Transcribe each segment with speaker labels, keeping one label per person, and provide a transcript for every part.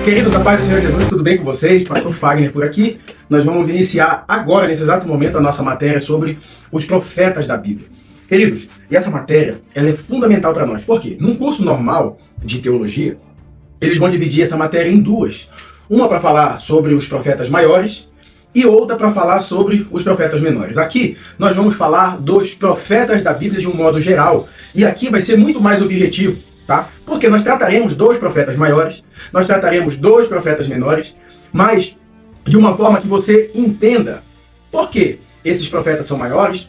Speaker 1: Queridos, a paz do Senhor Jesus, tudo bem com vocês? Pastor Fagner por aqui. Nós vamos iniciar agora, nesse exato momento, a nossa matéria sobre os profetas da Bíblia. Queridos, e essa matéria, ela é fundamental para nós. Por quê? Num curso normal de teologia, eles vão dividir essa matéria em duas. Uma para falar sobre os profetas maiores e outra para falar sobre os profetas menores. Aqui, nós vamos falar dos profetas da Bíblia de um modo geral. E aqui vai ser muito mais objetivo, tá? Porque nós trataremos dos profetas maiores, nós trataremos dos profetas menores, mas de uma forma que você entenda por que esses profetas são maiores,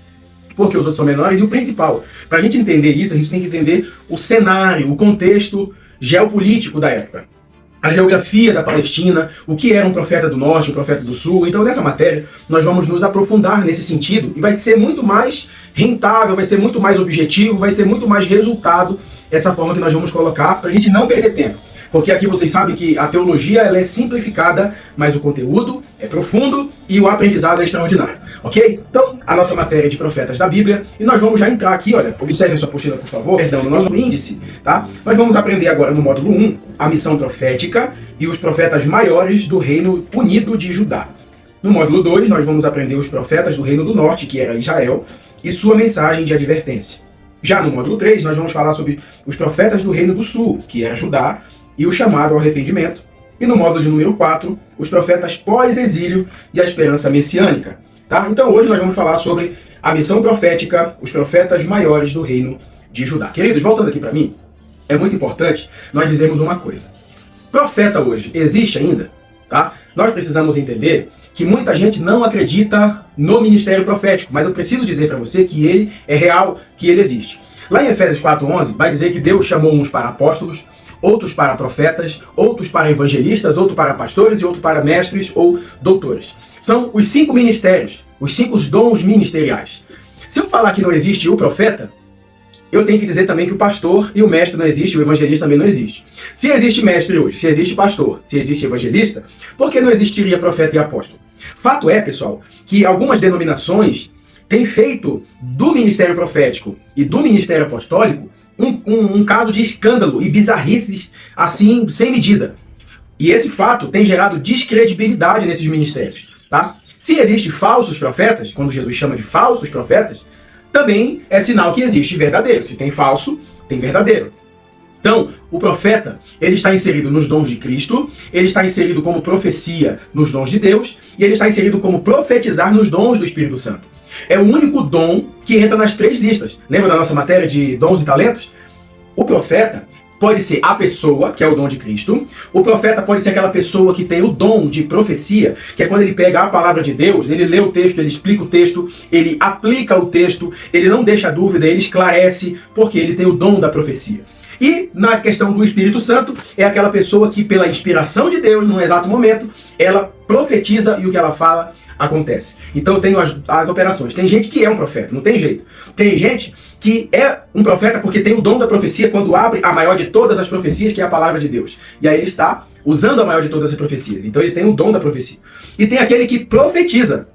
Speaker 1: por que os outros são menores, e o principal, para a gente entender isso, a gente tem que entender o cenário, o contexto geopolítico da época. A geografia da Palestina, o que era um profeta do norte, um profeta do sul. Então, nessa matéria, nós vamos nos aprofundar nesse sentido e vai ser muito mais rentável, vai ser muito mais objetivo, vai ter muito mais resultado essa forma que nós vamos colocar para a gente não perder tempo. Porque aqui vocês sabem que a teologia ela é simplificada, mas o conteúdo é profundo e o aprendizado é extraordinário, ok? Então, a nossa matéria de profetas da Bíblia, e nós vamos já entrar aqui, olha, observem sua apostila, por favor, perdão, no nosso índice, tá? Nós vamos aprender agora no módulo 1, a missão profética e os profetas maiores do Reino Unido de Judá. No módulo 2, nós vamos aprender os profetas do Reino do Norte, que era Israel, e sua mensagem de advertência. Já no módulo 3, nós vamos falar sobre os profetas do Reino do Sul, que era Judá, e o chamado ao arrependimento. E no módulo de número 4, os profetas pós-exílio e a esperança messiânica. Tá? Então hoje nós vamos falar sobre a missão profética, os profetas maiores do Reino de Judá. Queridos, voltando aqui para mim, é muito importante nós dizermos uma coisa. Profeta hoje existe ainda? Tá? Nós precisamos entender que muita gente não acredita no ministério profético, mas eu preciso dizer para você que ele é real, que ele existe. Lá em Efésios 4:11 vai dizer que Deus chamou uns para apóstolos, outros para profetas, outros para evangelistas, outros para pastores e outros para mestres ou doutores. São os 5 ministérios, os 5 dons ministeriais. Se eu falar que não existe o profeta, eu tenho que dizer também que o pastor e o mestre não existe, o evangelista também não existe. Se existe mestre hoje, se existe pastor, se existe evangelista, por que não existiria profeta e apóstolo? Fato é, pessoal, que algumas denominações têm feito do ministério profético e do ministério apostólico um caso de escândalo e bizarrices assim, sem medida. E esse fato tem gerado descredibilidade nesses ministérios. Tá? Se existem falsos profetas, quando Jesus chama de falsos profetas, também é sinal que existe verdadeiro. Se tem falso, tem verdadeiro. Então, o profeta, ele está inserido nos dons de Cristo, ele está inserido como profecia nos dons de Deus, e ele está inserido como profetizar nos dons do Espírito Santo. É o único dom que entra nas 3 listas. Lembra da nossa matéria de dons e talentos? O profeta pode ser a pessoa, que é o dom de Cristo. O profeta pode ser aquela pessoa que tem o dom de profecia, que é quando ele pega a palavra de Deus, ele lê o texto, ele explica o texto, ele aplica o texto, ele não deixa dúvida, ele esclarece, porque ele tem o dom da profecia. E na questão do Espírito Santo, é aquela pessoa que, pela inspiração de Deus, num exato momento, ela profetiza e o que ela fala acontece. Então eu tenho as operações. Tem gente que é um profeta, não tem jeito. Tem gente que é um profeta porque tem o dom da profecia quando abre a maior de todas as profecias, que é a palavra de Deus. E aí ele está usando a maior de todas as profecias. Então ele tem o dom da profecia. E tem aquele que profetiza.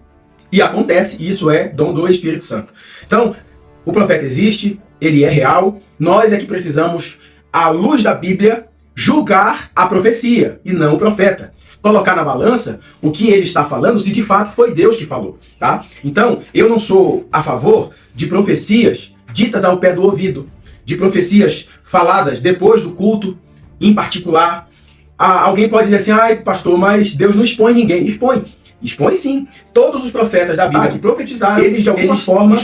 Speaker 1: E acontece, e isso é dom do Espírito Santo. Então, o profeta existe, ele é real, nós é que precisamos, à luz da Bíblia, julgar a profecia e não o profeta. Colocar na balança o que ele está falando, se de fato foi Deus que falou, tá? Então, eu não sou a favor de profecias ditas ao pé do ouvido, de profecias faladas depois do culto, em particular. Alguém pode dizer assim, ai pastor, mas Deus não expõe ninguém. Expõe. Expõe sim. Todos os profetas da Bíblia que profetizaram, eles de alguma forma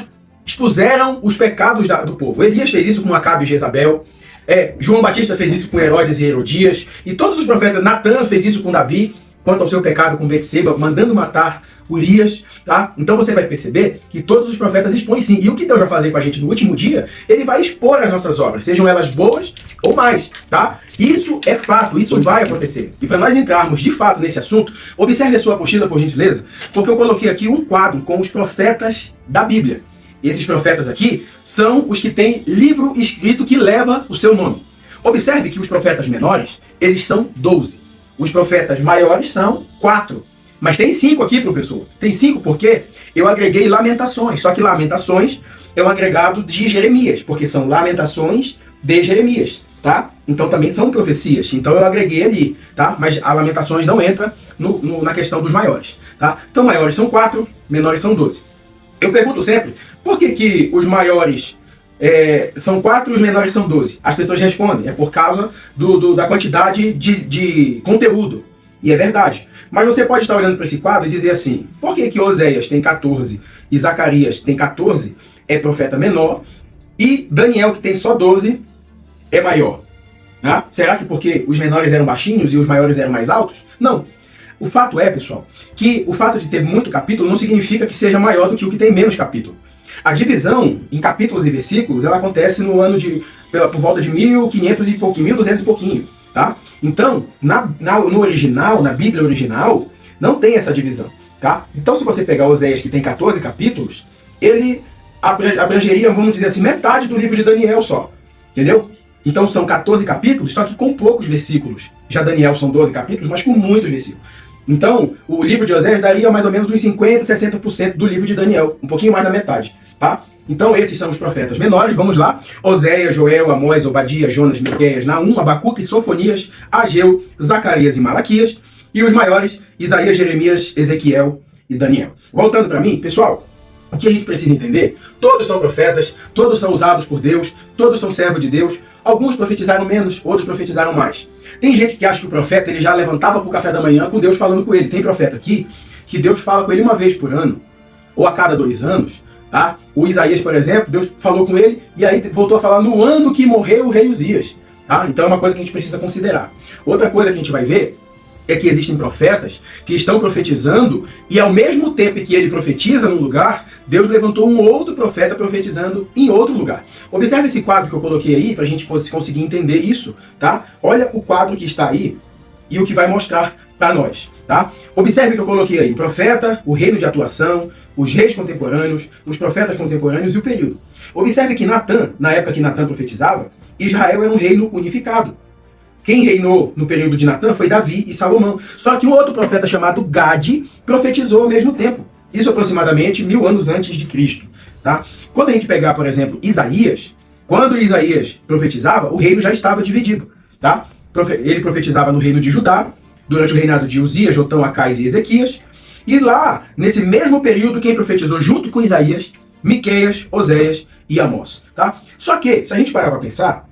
Speaker 1: expuseram os pecados do povo. Elias fez isso com Acabe e Jezabel. João Batista fez isso com Herodes e Herodias, e todos os profetas, Natã fez isso com Davi, quanto ao seu pecado com Betseba, mandando matar Urias, tá? Então você vai perceber que todos os profetas expõem sim, e o que Deus vai fazer com a gente no último dia, ele vai expor as nossas obras, sejam elas boas ou mais, tá? Isso é fato, isso vai acontecer. E para nós entrarmos de fato nesse assunto, observe a sua apostila, por gentileza, porque eu coloquei aqui um quadro com os profetas da Bíblia. Esses profetas aqui são os que têm livro escrito que leva o seu nome. Observe que os profetas menores, eles são 12. Os profetas maiores são 4. Mas tem 5 aqui, professor. Tem 5 porque eu agreguei Lamentações. Só que Lamentações é um agregado de Jeremias, porque são Lamentações de Jeremias, tá? Então também são profecias. Então eu agreguei ali, tá? Mas a Lamentações não entra na questão dos maiores, tá? Então maiores são 4, menores são 12. Eu pergunto sempre, por que os maiores são 4 e os menores são 12? As pessoas respondem, é por causa da quantidade de conteúdo. E é verdade. Mas você pode estar olhando para esse quadro e dizer assim, por que Oséias tem 14 e Zacarias tem 14, é profeta menor, e Daniel, que tem só 12, é maior? Né? Será que porque os menores eram baixinhos e os maiores eram mais altos? Não. O fato é, pessoal, que o fato de ter muito capítulo não significa que seja maior do que o que tem menos capítulo. A divisão em capítulos e versículos, ela acontece no ano por volta de 1500 e pouquinho, 1200 e pouquinho, tá? Então, no original, na Bíblia original, não tem essa divisão, tá? Então, se você pegar Oséias, que tem 14 capítulos, ele abrangeria, vamos dizer assim, metade do livro de Daniel só, entendeu? Então, são 14 capítulos, só que com poucos versículos. Já Daniel são 12 capítulos, mas com muitos versículos. Então, o livro de Oséias daria mais ou menos uns 50%, 60% do livro de Daniel, um pouquinho mais da metade, tá? Então, esses são os profetas menores, vamos lá. Oséias, Joel, Amós, Obadias, Jonas, Miqueias, Naum, Abacuque, Sofonias, Ageu, Zacarias e Malaquias. E os maiores, Isaías, Jeremias, Ezequiel e Daniel. Voltando para mim, pessoal, o que a gente precisa entender? Todos são profetas, todos são usados por Deus, todos são servos de Deus. Alguns profetizaram menos, outros profetizaram mais. Tem gente que acha que o profeta ele já levantava para o café da manhã com Deus falando com ele. Tem profeta aqui que Deus fala com ele uma vez por ano, ou a cada 2 anos. Tá? O Isaías, por exemplo, Deus falou com ele e aí voltou a falar no ano que morreu o rei Uzias. Tá? Então é uma coisa que a gente precisa considerar. Outra coisa que a gente vai ver é que existem profetas que estão profetizando e ao mesmo tempo que ele profetiza num lugar, Deus levantou um outro profeta profetizando em outro lugar. Observe esse quadro que eu coloquei aí para a gente conseguir entender isso. Tá? Olha o quadro que está aí e o que vai mostrar para nós. Tá? Observe que eu coloquei aí, profeta, o reino de atuação, os reis contemporâneos, os profetas contemporâneos e o período. Observe que Natã, na época que Natã profetizava, Israel era um reino unificado. Quem reinou no período de Natã foi Davi e Salomão. Só que um outro profeta chamado Gade profetizou ao mesmo tempo. Isso aproximadamente 1000 anos antes de Cristo. Tá? Quando a gente pegar, por exemplo, Isaías, quando Isaías profetizava, o reino já estava dividido. Tá? Ele profetizava no reino de Judá, durante o reinado de Uzias, Jotão, Acais e Ezequias. E lá, nesse mesmo período, quem profetizou junto com Isaías? Miqueias, Oséias e Amós. Tá? Só que, se a gente parar para pensar,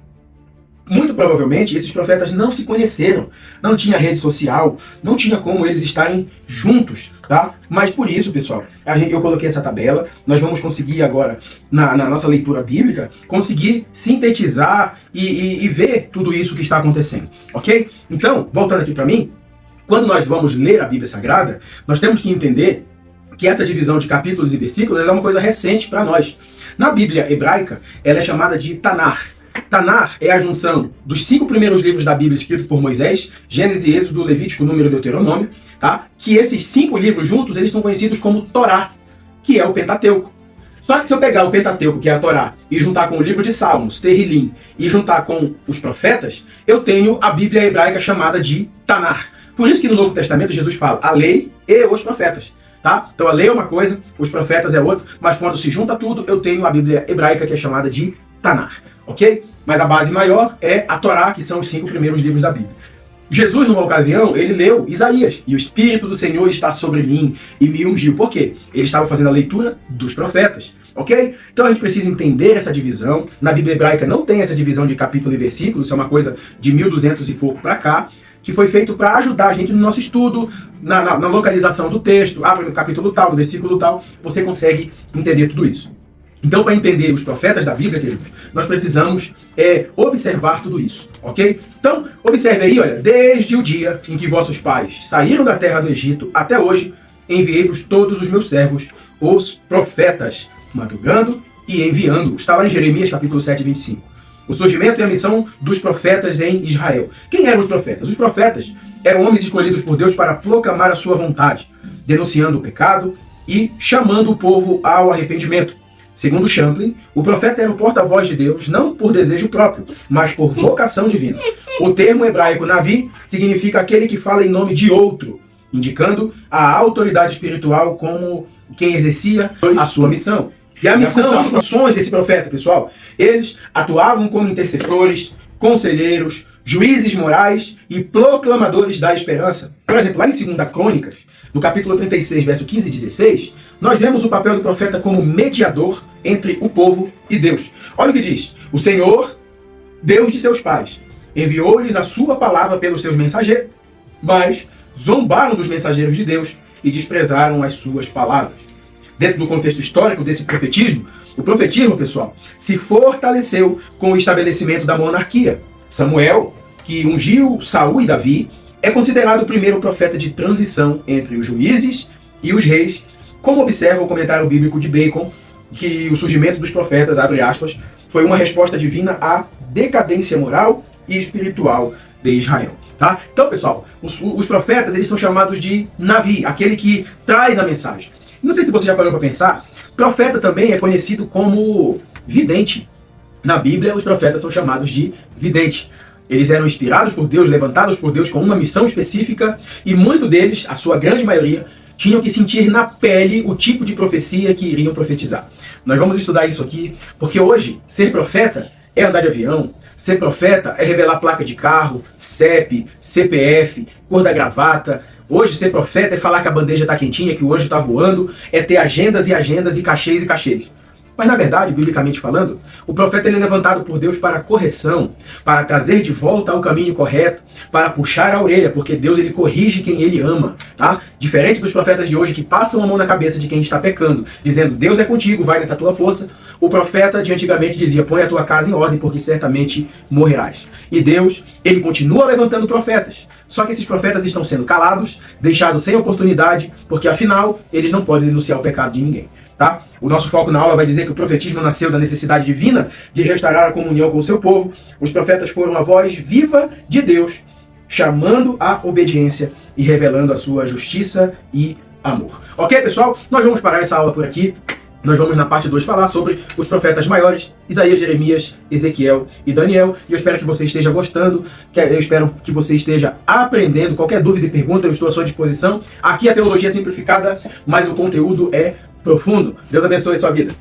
Speaker 1: muito provavelmente esses profetas não se conheceram, não tinha rede social, não tinha como eles estarem juntos, tá? Mas por isso, pessoal, eu coloquei essa tabela, nós vamos conseguir agora, na nossa leitura bíblica, conseguir sintetizar e ver tudo isso que está acontecendo, ok? Então, voltando aqui para mim, quando nós vamos ler a Bíblia Sagrada, nós temos que entender que essa divisão de capítulos e versículos é uma coisa recente para nós. Na Bíblia hebraica, ela é chamada de Tanar. Tanar é a junção dos 5 primeiros livros da Bíblia escritos por Moisés, Gênesis, Êxodo, Levítico, Número e Deuteronômio, tá? Que esses 5 livros juntos, eles são conhecidos como Torá, que é o Pentateuco. Só que se eu pegar o Pentateuco, que é a Torá, e juntar com o livro de Salmos, Terrilim, e juntar com os profetas, eu tenho a Bíblia hebraica chamada de Tanar. Por isso que no Novo Testamento Jesus fala a lei e os profetas. Tá? Então a lei é uma coisa, os profetas é outra, mas quando se junta tudo, eu tenho a Bíblia hebraica que é chamada de Tanar, ok? Mas a base maior é a Torá, que são os 5 primeiros livros da Bíblia. Jesus, numa ocasião, ele leu Isaías, e o Espírito do Senhor está sobre mim e me ungiu. Por quê? Ele estava fazendo a leitura dos profetas, ok? Então a gente precisa entender essa divisão. Na Bíblia hebraica não tem essa divisão de capítulo e versículo, isso é uma coisa de 1200 e pouco para cá, que foi feito para ajudar a gente no nosso estudo, na localização do texto. Abre no capítulo tal, no versículo tal, você consegue entender tudo isso. Então, para entender os profetas da Bíblia, queridos, nós precisamos observar tudo isso, ok? Então, observe aí, olha, desde o dia em que vossos pais saíram da terra do Egito até hoje, enviei-vos todos os meus servos, os profetas, madrugando e enviando. Está lá em Jeremias, capítulo 7, 25. O surgimento e a missão dos profetas em Israel. Quem eram os profetas? Os profetas eram homens escolhidos por Deus para proclamar a sua vontade, denunciando o pecado e chamando o povo ao arrependimento. Segundo Champlin, o profeta era o porta-voz de Deus, não por desejo próprio, mas por vocação divina. O termo hebraico Navi significa aquele que fala em nome de outro, indicando a autoridade espiritual como quem exercia a sua missão. E a missão, as funções desse profeta, pessoal, eles atuavam como intercessores, conselheiros, juízes morais e proclamadores da esperança. Por exemplo, lá em 2 Crônicas, no capítulo 36, verso 15 e 16, nós vemos o papel do profeta como mediador entre o povo e Deus. Olha o que diz: o Senhor, Deus de seus pais, enviou-lhes a sua palavra pelos seus mensageiros, mas zombaram dos mensageiros de Deus e desprezaram as suas palavras. Dentro do contexto histórico desse profetismo, o profetismo, pessoal, se fortaleceu com o estabelecimento da monarquia. Samuel, que ungiu Saul e Davi, é considerado o primeiro profeta de transição entre os juízes e os reis, como observa o comentário bíblico de Bacon, que o surgimento dos profetas, abre aspas, foi uma resposta divina à decadência moral e espiritual de Israel. Tá? Então, pessoal, os profetas, eles são chamados de Navi, aquele que traz a mensagem. Não sei se você já parou para pensar, profeta também é conhecido como vidente. Na Bíblia, os profetas são chamados de vidente. Eles eram inspirados por Deus, levantados por Deus com uma missão específica, e muitos deles, a sua grande maioria, tinham que sentir na pele o tipo de profecia que iriam profetizar. Nós vamos estudar isso aqui, porque hoje, ser profeta é andar de avião, ser profeta é revelar placa de carro, CEP, CPF, cor da gravata. Hoje, ser profeta é falar que a bandeja está quentinha, que o anjo está voando, é ter agendas e agendas e cachês e cachês. Mas, na verdade, biblicamente falando, o profeta ele é levantado por Deus para correção, para trazer de volta ao caminho correto, para puxar a orelha, porque Deus ele corrige quem ele ama, tá? Diferente dos profetas de hoje que passam a mão na cabeça de quem está pecando, dizendo, Deus é contigo, vai nessa tua força, o profeta de antigamente dizia, põe a tua casa em ordem, porque certamente morrerás. E Deus, ele continua levantando profetas, só que esses profetas estão sendo calados, deixados sem oportunidade, porque afinal, eles não podem denunciar o pecado de ninguém. Tá? O nosso foco na aula vai dizer que o profetismo nasceu da necessidade divina de restaurar a comunhão com o seu povo. Os profetas foram a voz viva de Deus, chamando a obediência e revelando a sua justiça e amor. Ok, pessoal? Nós vamos parar essa aula por aqui. Nós vamos na parte 2 falar sobre os profetas maiores, Isaías, Jeremias, Ezequiel e Daniel. E eu espero que você esteja gostando, eu espero que você esteja aprendendo. Qualquer dúvida e pergunta, eu estou à sua disposição. Aqui a teologia é simplificada, mas o conteúdo é profundo. Deus abençoe a sua vida.